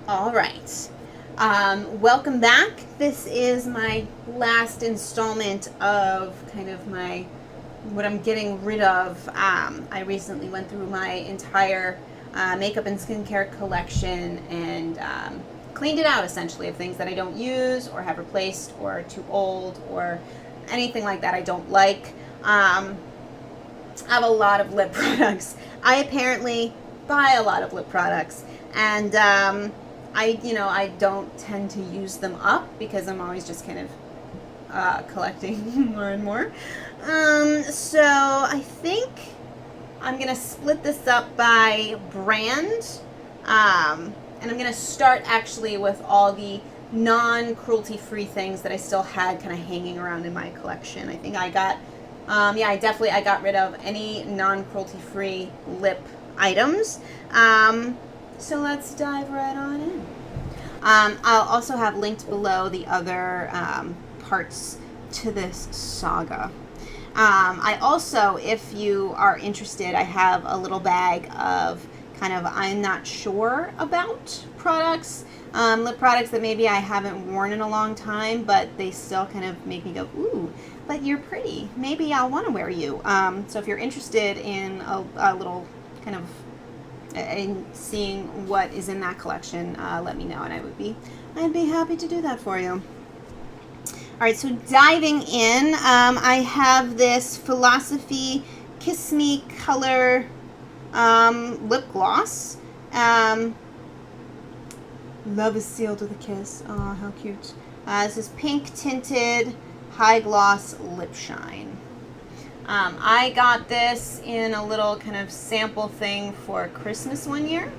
All right. Welcome back. This is my last installment of kind of what I'm getting rid of. I recently went through my entire makeup and skincare collection and cleaned it out essentially of things that I don't use or have replaced or too old or anything like that I don't like. I have a lot of lip products. I apparently buy a lot of lip products, and I don't tend to use them up because I'm always just kind of collecting more and more. So I think I'm gonna split this up by brand, and I'm gonna start actually with all the non-cruelty free things that I still had kind of hanging around in my collection. I think I got I got rid of any non-cruelty free lip items. So let's dive right on in. I'll also have linked below the other parts to this saga. I also, if you are interested, I have a little bag of kind of I'm not sure about products, lip products that maybe I haven't worn in a long time, but they still kind of make me go, ooh, but you're pretty. Maybe I'll want to wear you. So if you're interested in a little kind of in seeing what is in that collection, let me know, and I'd be happy to do that for you. All right, so diving in, I have this Philosophy Kiss Me Color lip gloss. Love is sealed with a kiss. Oh, how cute. This is pink tinted high gloss lip shine. I got this in a little kind of sample thing for Christmas one year.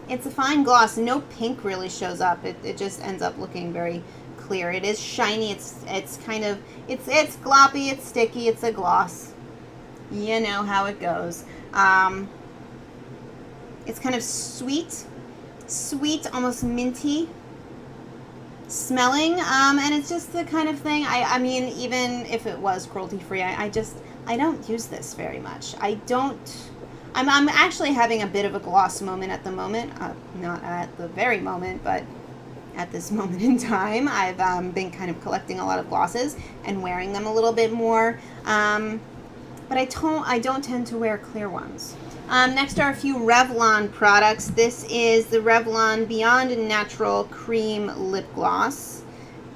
It's a fine gloss. No pink really shows up. It just ends up looking very clear. It is shiny. It's kind of, it's gloppy, it's sticky, it's a gloss. You know how it goes. It's kind of sweet, almost minty smelling, and it's just the kind of thing, I mean, even if it was cruelty free, I don't use this very much. I'm actually having a bit of a gloss moment at the moment, not at the very moment, but at this moment in time. I've been kind of collecting a lot of glosses and wearing them a little bit more, but I don't tend to wear clear ones. Next are a few Revlon products. This is the Revlon Beyond Natural Cream Lip Gloss.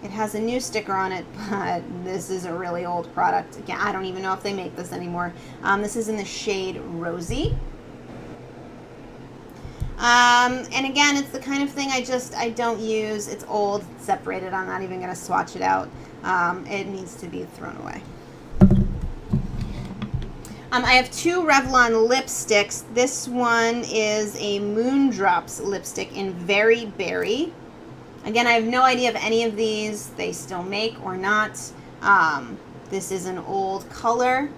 It has a new sticker on it, but this is a really old product. Again, I don't even know if they make this anymore. This is in the shade Rosy. And again, it's the kind of thing I don't use. It's old, it's separated. I'm not even going to swatch it out. It needs to be thrown away. I have two Revlon lipsticks. This one is a Moondrops lipstick in Very Berry. Again, I have no idea if any of these they still make or not. This is an old color.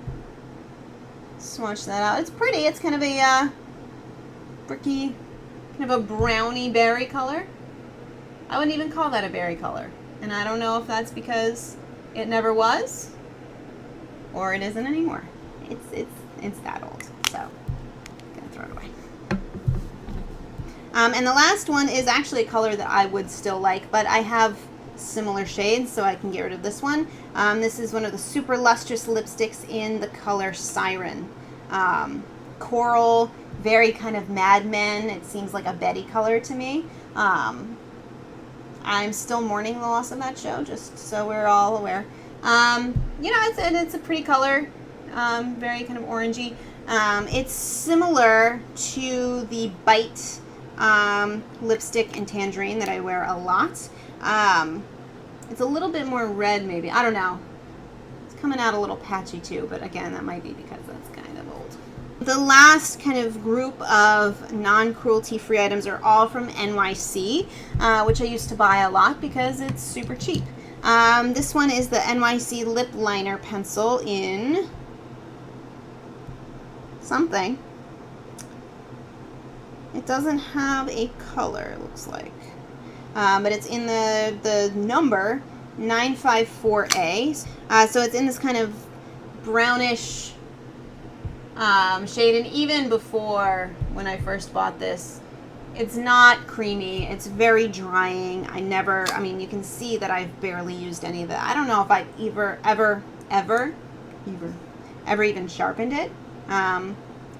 Swatch that out. It's pretty. It's kind of a bricky, kind of a brownie berry color. I wouldn't even call that a berry color. And I don't know if that's because it never was or it isn't anymore. It's that old, so I'm gonna throw it away. And the last one is actually a color that I would still like, but I have similar shades, so I can get rid of this one. This is one of the super lustrous lipsticks in the color Siren. Coral, very kind of Mad Men. It seems like a Betty color to me. I'm still mourning the loss of that show, just so we're all aware. It's a pretty color. Very kind of orangey. It's similar to the Bite lipstick in Tangerine that I wear a lot. It's a little bit more red, maybe. I don't know. It's coming out a little patchy too, but again, that might be because that's kind of old. The last kind of group of non-cruelty free items are all from NYC, which I used to buy a lot because it's super cheap. This one is the NYC Lip Liner Pencil in something. It doesn't have a color, it looks like. But it's in the number 954A. So it's in this kind of brownish shade, and even before when I first bought this, it's not creamy. It's very drying. I mean, you can see that I've barely used any of it. I don't know if I've ever even sharpened it.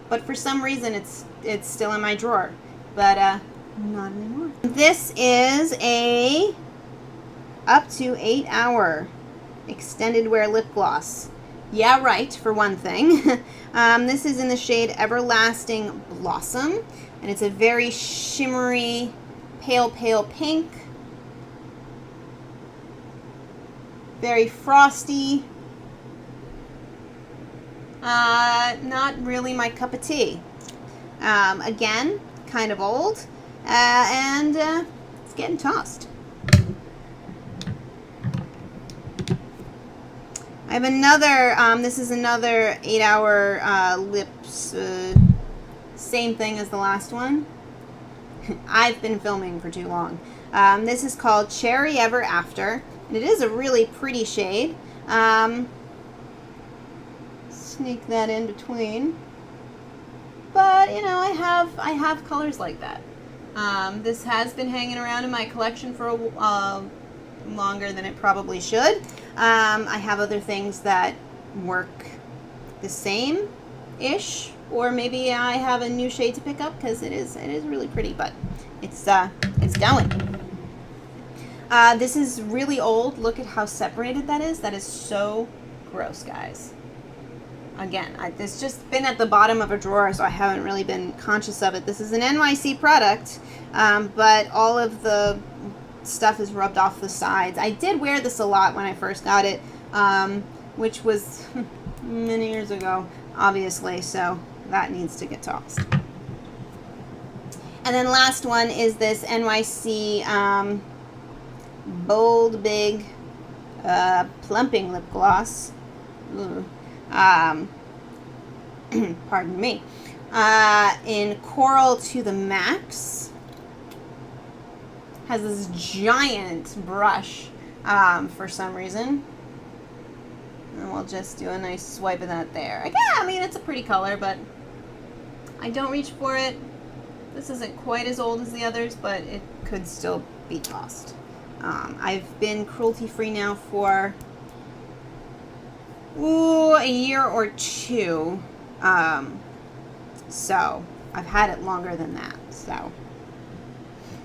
But for some reason, it's still in my drawer. But not anymore. This is a up to 8 hour extended wear lip gloss. Yeah, right, for one thing. This is in the shade Everlasting Blossom. And it's a very shimmery, pale pink. Very frosty. Not really my cup of tea. Again, kind of old. And it's getting tossed. I have another, this is another 8 hour lips, same thing as the last one. I've been filming for too long. This is called Cherry Ever After, and it is a really pretty shade. Sneak that in between. But, you know, I have colors like that. This has been hanging around in my collection for longer than it probably should. I have other things that work the same-ish, or maybe I have a new shade to pick up because it is really pretty, but it's going. This is really old. Look at how separated that is. That is so gross, guys. Again, it's just been at the bottom of a drawer, so I haven't really been conscious of it. This is an NYC product, but all of the stuff is rubbed off the sides. I did wear this a lot when I first got it, which was many years ago, obviously, so that needs to get tossed. And then last one is this NYC Bold Big Plumping Lip Gloss. Pardon me. In Coral to the Max. Has this giant brush for some reason. And we'll just do a nice swipe of that there. Yeah, I mean, it's a pretty color, but I don't reach for it. This isn't quite as old as the others, but it could still be tossed. I've been cruelty-free now for a year or two. So I've had it longer than that. So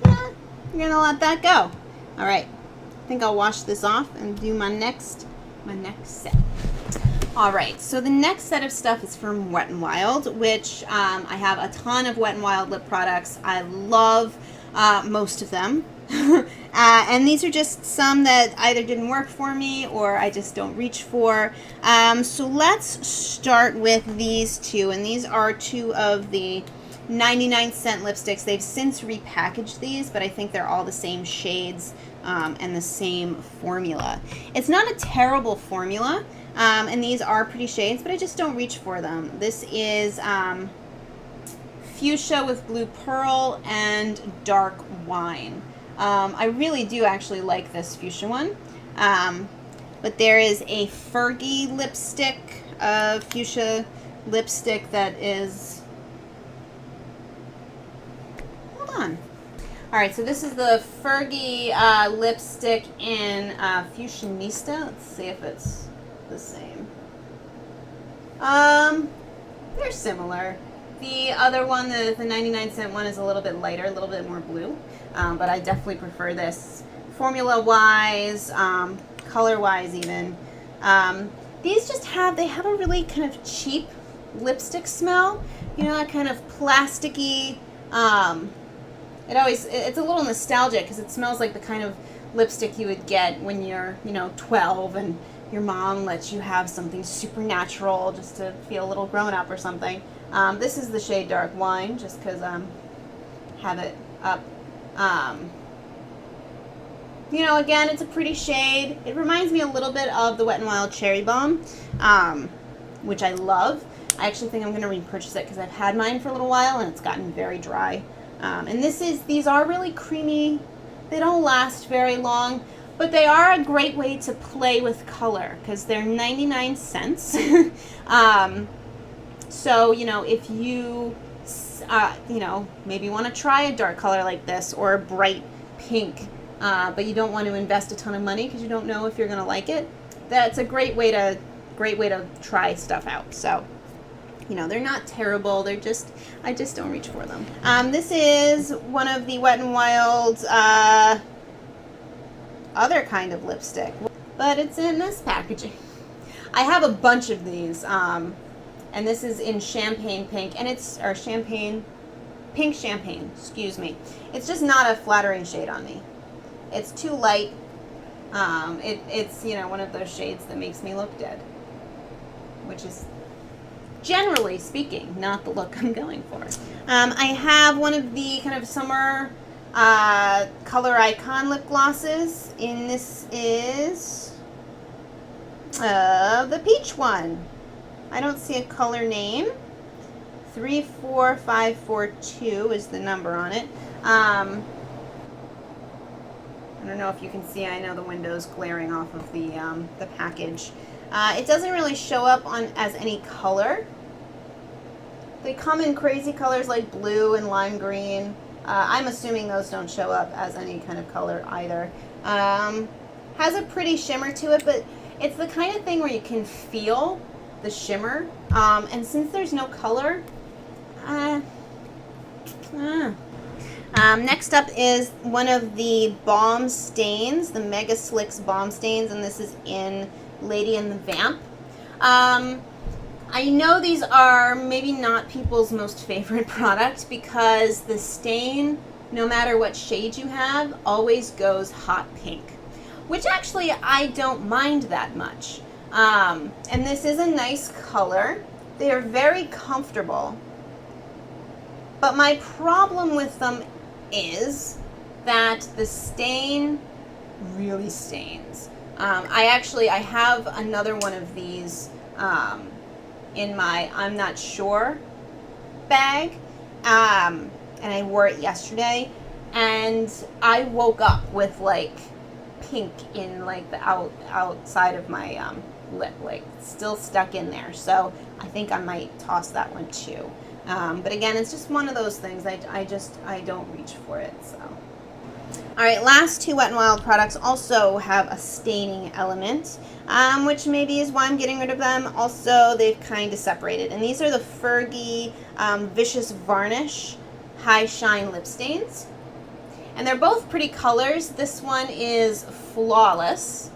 yeah, I'm gonna let that go. All right, I think I'll wash this off and do my next set. All right, so the next set of stuff is from Wet n Wild, which I have a ton of Wet n Wild lip products. I love most of them. And these are just some that either didn't work for me or I just don't reach for. So let's start with these two, and these are two of the 99-cent lipsticks. They've since repackaged these, but I think they're all the same shades and the same formula. It's not a terrible formula, and these are pretty shades, but I just don't reach for them. This is Fuchsia with Blue Pearl and Dark Wine. I really do actually like this Fuchsia one. But there is a Fergie lipstick, Fuchsia lipstick that is... Hold on. Alright, so this is the Fergie lipstick in Fuchsionista. Let's see if it's the same. They're similar. The other one, the 99-cent one, is a little bit lighter, a little bit more blue. But I definitely prefer this formula-wise, color-wise even. These just have a really kind of cheap lipstick smell. You know, that kind of plasticky, it's a little nostalgic because it smells like the kind of lipstick you would get when you're, 12 and your mom lets you have something supernatural just to feel a little grown up or something. This is the shade Dark Wine, just because have it up. Again, it's a pretty shade. It reminds me a little bit of the Wet n Wild Cherry Bomb, which I love. I actually think I'm going to repurchase it because I've had mine for a little while and it's gotten very dry. And these are really creamy. They don't last very long, but they are a great way to play with color because they're 99 cents. So, you know, if you, you know, maybe want to try a dark color like this or a bright pink, but you don't want to invest a ton of money because you don't know if you're going to like it, that's a great way to try stuff out. So, you know, they're not terrible. They're just, I just don't reach for them. This is one of the Wet n Wild's other kind of lipstick, but it's in this packaging. I have a bunch of these, and this is in champagne pink, and it's, or pink champagne, excuse me. It's just not a flattering shade on me. It's too light. It's, you know, one of those shades that makes me look dead, which is, generally speaking, not the look I'm going for. I have one of the kind of summer Color Icon lip glosses, and this is the peach one. I don't see a color name. 34542 is the number on it. I don't know if you can see. I know the window's glaring off of the package. It doesn't really show up on as any color. They come in crazy colors like blue and lime green. I'm assuming those don't show up as any kind of color either. Has a pretty shimmer to it, but it's the kind of thing where you can feel the shimmer. And since there's no color, next up is one of the Balm Stains, the Mega Slicks Balm Stains, and this is in Lady and the Vamp. I know these are maybe not people's most favorite product because the stain, no matter what shade you have, always goes hot pink, which actually I don't mind that much. And this is a nice color. They are very comfortable. But my problem with them is that the stain really stains. I have another one of these in my I'm not sure bag, and I wore it yesterday, and I woke up with like pink in like the outside of my lip, like still stuck in there. So I think I might toss that one too. But again, it's just one of those things. I don't reach for it. So, all right, last two Wet n Wild products also have a staining element, which maybe is why I'm getting rid of them. Also, they've kind of separated, and these are the Fergie Vicious Varnish High Shine Lip Stains, and they're both pretty colors. This one is Flawless.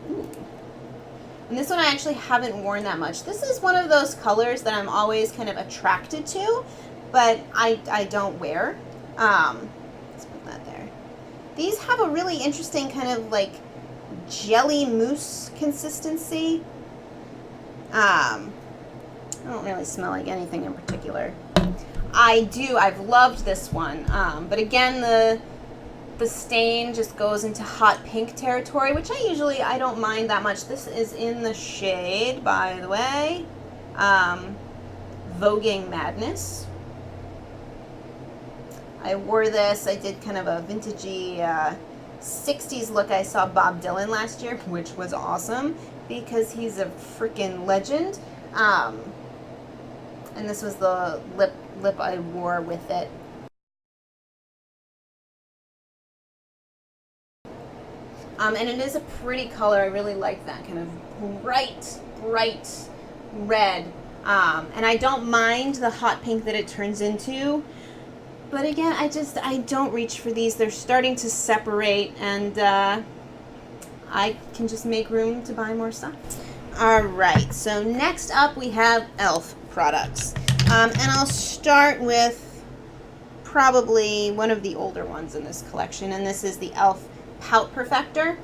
Ooh. And this one I actually haven't worn that much. This is one of those colors that I'm always kind of attracted to, but I don't wear. Let's put that there. These have a really interesting kind of like jelly mousse consistency. I don't really smell like anything in particular. I've loved this one. But again, the stain just goes into hot pink territory, which I don't mind that much. This is in the shade, by the way, Voguing Madness. I wore this. I did kind of a vintagey 60s look. I saw Bob Dylan last year, which was awesome because he's a freaking legend. And this was the lip I wore with it. And it is a pretty color. I really like that kind of bright red. And I don't mind the hot pink that it turns into. But again, I don't reach for these. They're starting to separate, and I can just make room to buy more stuff. All right, so next up we have e.l.f. products. And I'll start with probably one of the older ones in this collection, and this is the e.l.f. Pout Perfector.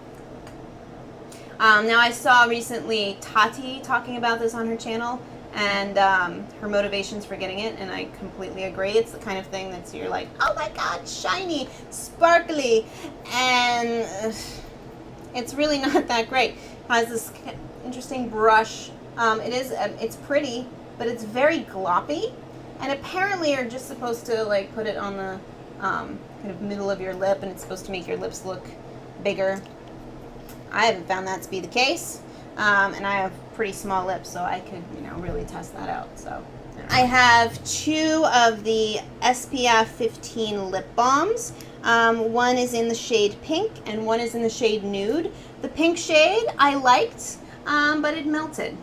Now I saw recently Tati talking about this on her channel, and her motivations for getting it, and I completely agree. It's the kind of thing that's you're like, oh my god, shiny, sparkly, and it's really not that great. It has this interesting brush. It's pretty, but it's very gloppy, and apparently you're just supposed to like put it on the kind of middle of your lip, and it's supposed to make your lips look bigger. I haven't found that to be the case, and I have pretty small lips, so I could, really test that out. So I have 2 of the SPF 15 lip balms. One is in the shade pink and one is in the shade nude. The pink shade I liked, but it melted.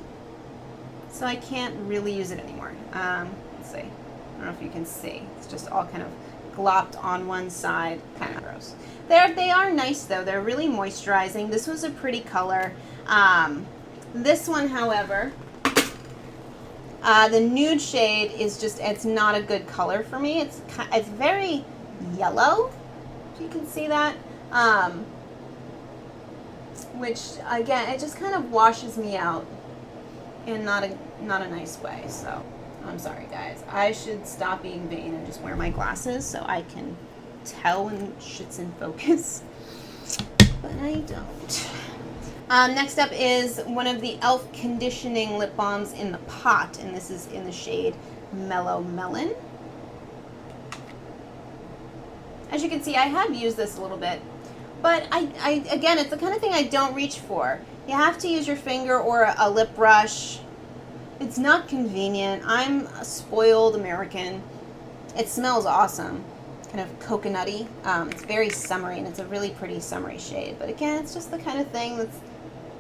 So I can't really use it anymore. Let's see. I don't know if you can see. It's just all kind of glopped on one side. Kind of gross. They are nice though. They're really moisturizing. This was a pretty color. This one, however, the nude shade is just, it's not a good color for me. It's very yellow, if you can see that. Which, again, it just kind of washes me out in not a nice way. So, I'm sorry, guys. I should stop being vain and just wear my glasses so I can tell when shit's in focus. But I don't. Next up is one of the e.l.f. conditioning lip balms in the pot, and this is in the shade Mellow Melon. As you can see, I have used this a little bit, but again, it's the kind of thing I don't reach for. You have to use your finger or a lip brush. It's not convenient. I'm a spoiled American. It smells awesome, kind of coconutty. It's very summery, and it's a really pretty summery shade, but again, it's just the kind of thing that's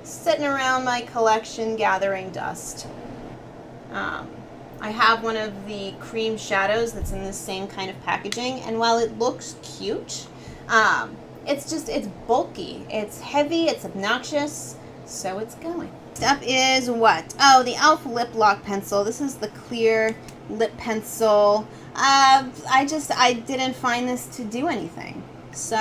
sitting around my collection gathering dust. I have one of the cream shadows that's in the same kind of packaging, and while it looks cute, it's bulky, it's heavy, it's obnoxious, so it's going. Next up is what? Oh, the e.l.f. Lip Lock Pencil. This is the clear lip pencil. I didn't find this to do anything, so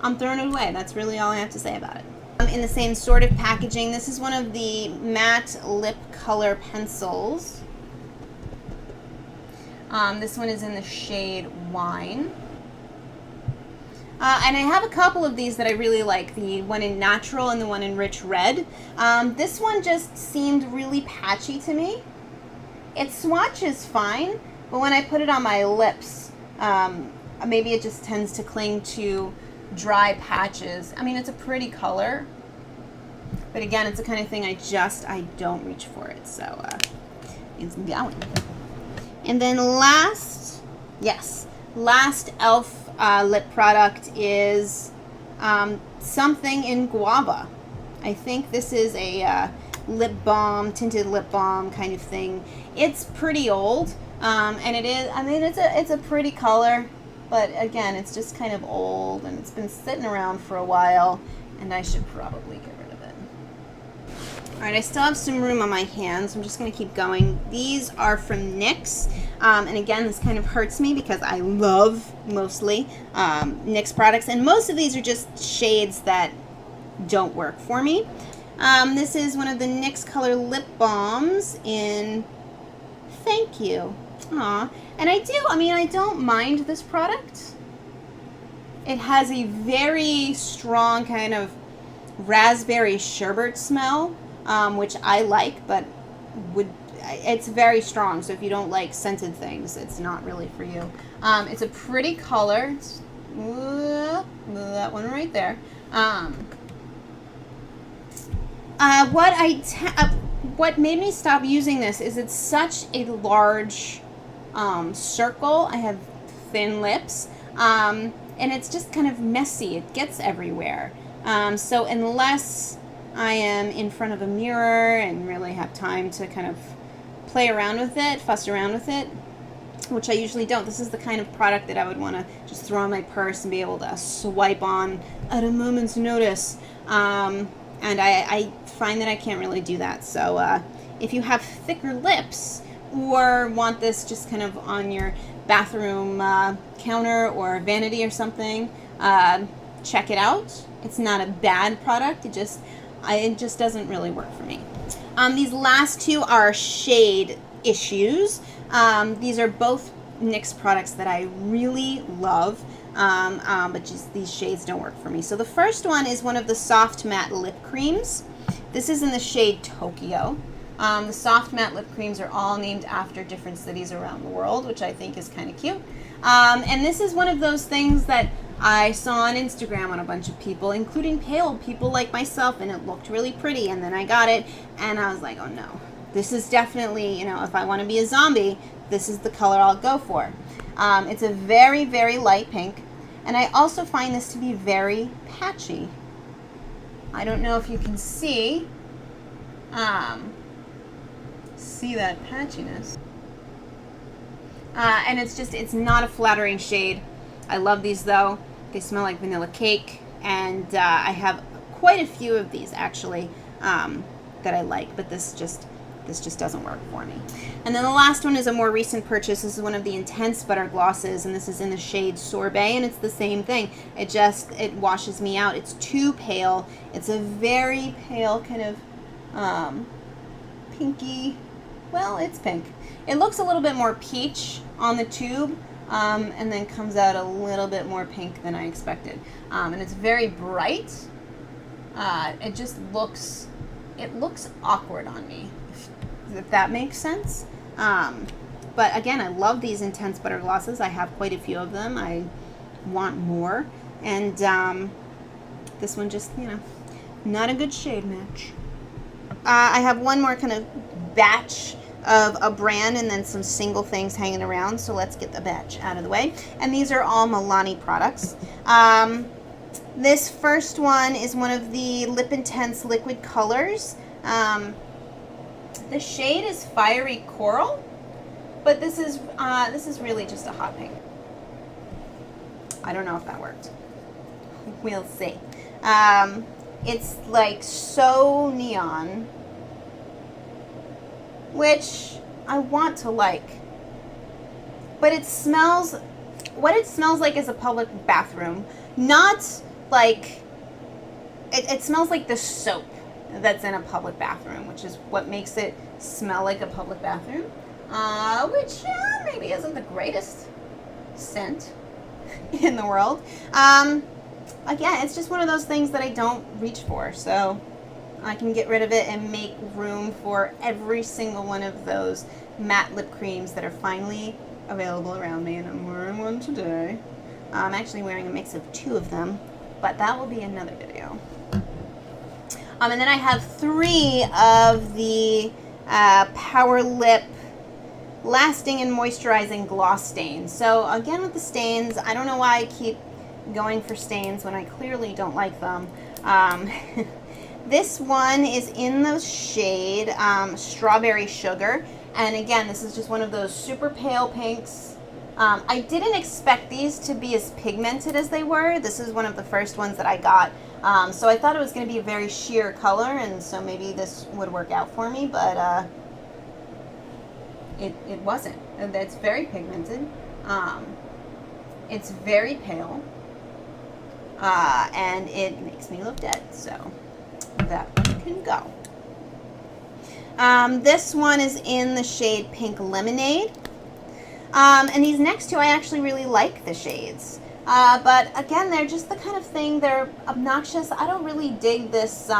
I'm throwing it away. That's really all I have to say about it. In the same sort of packaging, this is one of the matte lip color pencils. This one is in the shade Wine. And I have a couple of these that I really like, the one in Natural and the one in Rich Red. This one just seemed really patchy to me. Its swatch is fine, but when I put it on my lips, maybe it just tends to cling to dry patches. I mean, it's a pretty color, but again, it's the kind of thing I don't reach for it, so it's going. And then last e.l.f. Lip product is something in Guava. I think this is a lip balm, tinted lip balm kind of thing. It's pretty old, and it is, I mean, it's a pretty color, but again, it's just kind of old, and it's been sitting around for a while, and I should probably get rid of it. Alright, I still have some room on my hands. I'm just going to keep going. These are from NYX, and again, this kind of hurts me because I love, mostly, NYX products, and most of these are just shades that don't work for me. This is one of the NYX Color Lip Balms in Thank You. Aw. And I don't mind this product. It has a very strong kind of raspberry sherbet smell, which I like, but it's very strong, so if you don't like scented things, it's not really for you. It's a pretty color. It's, that one right there. What made me stop using this is it's such a large circle. I have thin lips, and it's just kind of messy. It gets everywhere. So unless I am in front of a mirror and really have time to kind of play around with it, fuss around with it, which I usually don't, this is the kind of product that I would want to just throw in my purse and be able to swipe on at a moment's notice. And I find that I can't really do that. So if you have thicker lips or want this just kind of on your bathroom counter or vanity or something, check it out. It's not a bad product. It just doesn't really work for me. These last two are shade issues. These are both NYX products that I really love, but just these shades don't work for me. So the first one is one of the soft matte lip creams. This is in the shade Tokyo. The soft matte lip creams are all named after different cities around the world, which I think is kind of cute. And this is one of those things that I saw on Instagram on a bunch of people, including pale people like myself, and it looked really pretty, and then I got it, and I was like, oh no, this is definitely, you know, if I want to be a zombie, this is the color I'll go for. It's a very, very light pink, and I also find this to be very patchy. I don't know if you can see that patchiness. And it's not a flattering shade. I love these though. They smell like vanilla cake, and I have quite a few of these actually that I like, but this just doesn't work for me. And then the last one is a more recent purchase. This is one of the Intense Butter Glosses, and this is in the shade Sorbet, and it's the same thing. It washes me out. It's too pale. It's a very pale kind of pinky, well, it's pink. It looks a little bit more peach on the tube, and then comes out a little bit more pink than I expected. And it's very bright. It just looks awkward on me, if that makes sense. But again, I love these Intense Butter Glosses. I have quite a few of them. I want more. And this one just, you know, not a good shade match. I have one more kind of batch of a brand and then some single things hanging around. So let's get the batch out of the way. And these are all Milani products. This first one is one of the Lip Intense liquid colors. The shade is Fiery Coral, but this is really just a hot pink. I don't know if that worked. We'll see. It's like so neon, which I want to like, but it smells, what it smells like is a public bathroom, not like, it smells like the soap that's in a public bathroom, which is what makes it smell like a public bathroom, which maybe isn't the greatest scent in the world. Again, it's just one of those things that I don't reach for, so I can get rid of it and make room for every single one of those matte lip creams that are finally available around me, and I'm wearing one today. I'm actually wearing a mix of two of them, but that will be another video. And then I have 3 of the Power Lip Lasting and Moisturizing Gloss Stains. So again with the stains, I don't know why I keep going for stains when I clearly don't like them. This one is in the shade Strawberry Sugar, and again, this is just one of those super pale pinks. I didn't expect these to be as pigmented as they were. This is one of the first ones that I got, so I thought it was going to be a very sheer color, and so maybe this would work out for me, but it wasn't. It's very pigmented. It's very pale, and it makes me look dead, so that one can go. This one is in the shade Pink Lemonade. And these next two, I actually really like the shades. But again, they're just the kind of thing, they're obnoxious. I don't really dig this.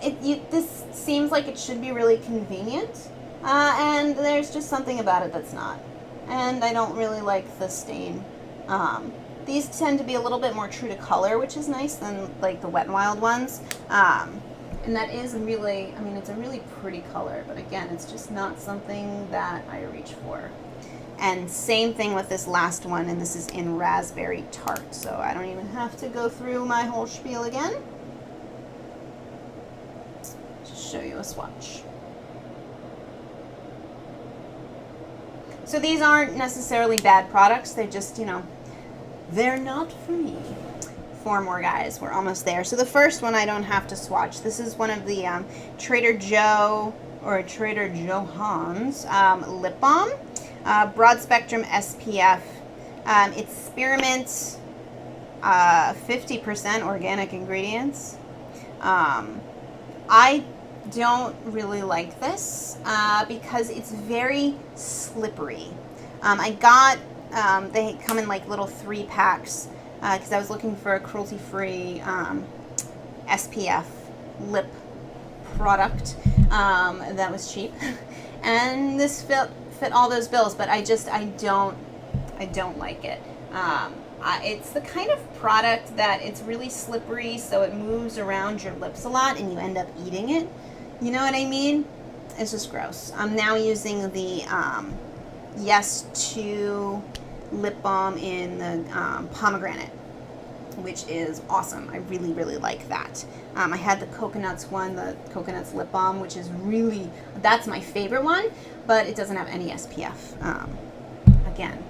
This seems like it should be really convenient. And there's just something about it that's not. And I don't really like the stain. These tend to be a little bit more true to color, which is nice than like the Wet n Wild ones. And that is really, I mean, it's a really pretty color, but again, it's just not something that I reach for. And same thing with this last one, and this is in Raspberry Tart, so I don't even have to go through my whole spiel again. Just show you a swatch. So these aren't necessarily bad products, they just, you know, they're not for me. 4 more, guys, we're almost there. So the first one I don't have to swatch. This is one of the Trader Joe or Trader Johan's lip balm. Broad spectrum SPF. It's spearmint, 50% organic ingredients. I don't really like this because it's very slippery. I got, they come in like little 3 packs because I was looking for a cruelty-free SPF lip product that was cheap. And this fit all those bills, but I don't like it. It's the kind of product that it's really slippery, so it moves around your lips a lot and you end up eating it. You know what I mean? It's just gross. I'm now using the Yes to lip balm in the pomegranate, which is awesome. I really, really like that. I had the coconuts one, the coconuts lip balm, which is really, that's my favorite one, but it doesn't have any SPF. Again,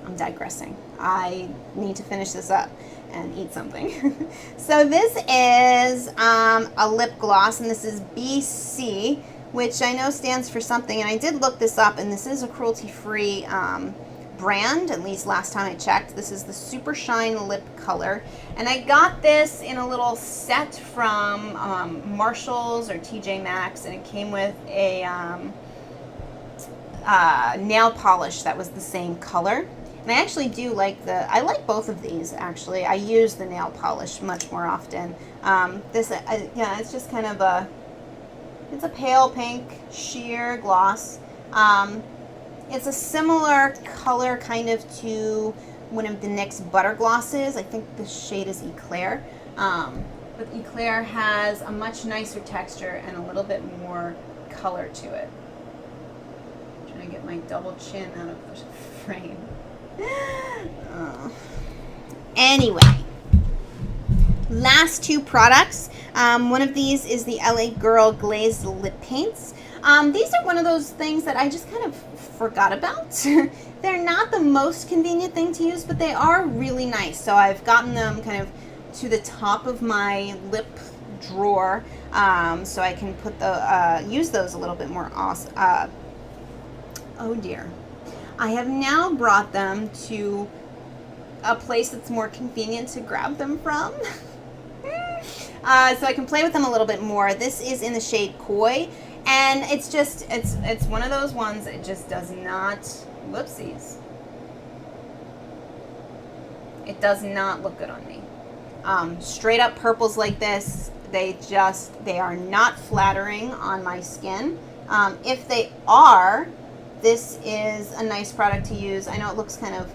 I'm digressing. I need to finish this up and eat something. So this is a lip gloss, and this is BC, which I know stands for something, and I did look this up, and this is a cruelty-free brand, at least last time I checked. This is the Super Shine Lip Color, and I got this in a little set from Marshalls or TJ Maxx, and it came with a nail polish that was the same color. And I actually do like I like both of these, actually. I use the nail polish much more often. Yeah, it's just kind of it's a pale pink sheer gloss. It's a similar color kind of to one of the NYX butter glosses. I think the shade is Eclair. But Eclair has a much nicer texture and a little bit more color to it. I'm trying to get my double chin out of the frame. Anyway, last two products. One of these is the LA Girl Glazed Lip Paints. These are one of those things that I just kind of forgot about. They're not the most convenient thing to use, but they are really nice. So I've gotten them kind of to the top of my lip drawer, so I can put use those a little bit more. Oh dear. I have now brought them to a place that's more convenient to grab them from. So I can play with them a little bit more. This is in the shade Koi, and it's one of those ones that just does not, whoopsies. It does not look good on me. Straight up purples like this, they are not flattering on my skin. If they are, this is a nice product to use. I know it looks kind of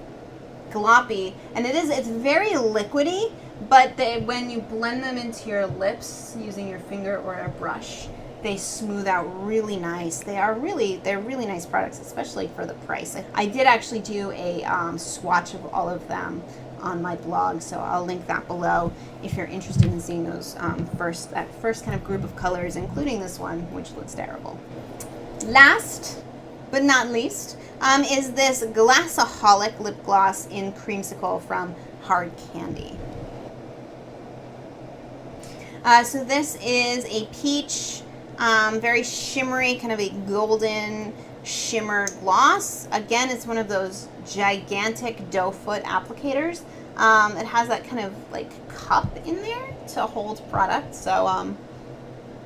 gloppy, and it's very liquidy, but when you blend them into your lips using your finger or a brush, they smooth out really nice. They're really nice products, especially for the price. I did actually do a swatch of all of them on my blog, so I'll link that below if you're interested in seeing those that first kind of group of colors, including this one, which looks terrible. Last but not least, is this Glassaholic lip gloss in Creamsicle from Hard Candy. So this is a peach, very shimmery, kind of a golden shimmer gloss. Again, it's one of those gigantic doe foot applicators. It has that kind of like cup in there to hold product, so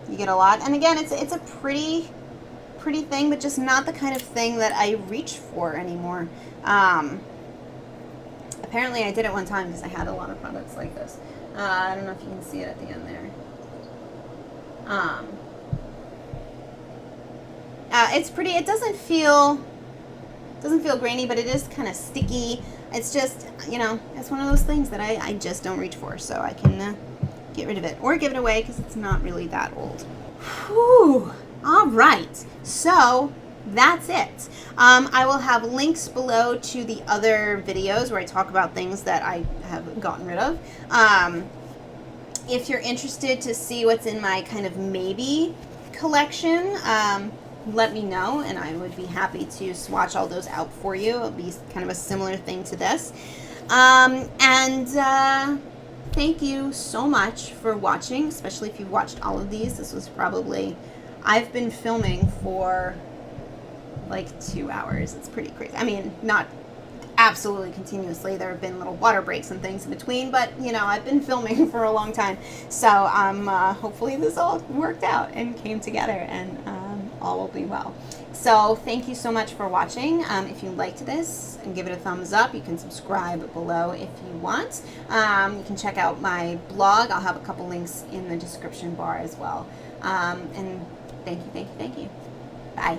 you get a lot. And again, it's a pretty thing, but just not the kind of thing that I reach for anymore. Apparently I did it one time because I had a lot of products like this. I don't know if you can see it at the end there. It's pretty. It doesn't feel grainy, but it is kind of sticky. It's just, it's one of those things that I just don't reach for, so I can get rid of it or give it away because it's not really that old. Whew. All right, so that's it. I will have links below to the other videos where I talk about things that I have gotten rid of. If you're interested to see what's in my kind of maybe collection, let me know, and I would be happy to swatch all those out for you. It'll be kind of a similar thing to this. Thank you so much for watching, especially if you've watched all of these. This was probably, I've been filming for like 2 hours. It's pretty crazy. I mean, not absolutely continuously. There have been little water breaks and things in between, but I've been filming for a long time. So hopefully this all worked out and came together, and all will be well. So thank you so much for watching. If you liked this, and give it a thumbs up. You can subscribe below if you want. You can check out my blog. I'll have a couple links in the description bar as well. And thank you. Bye.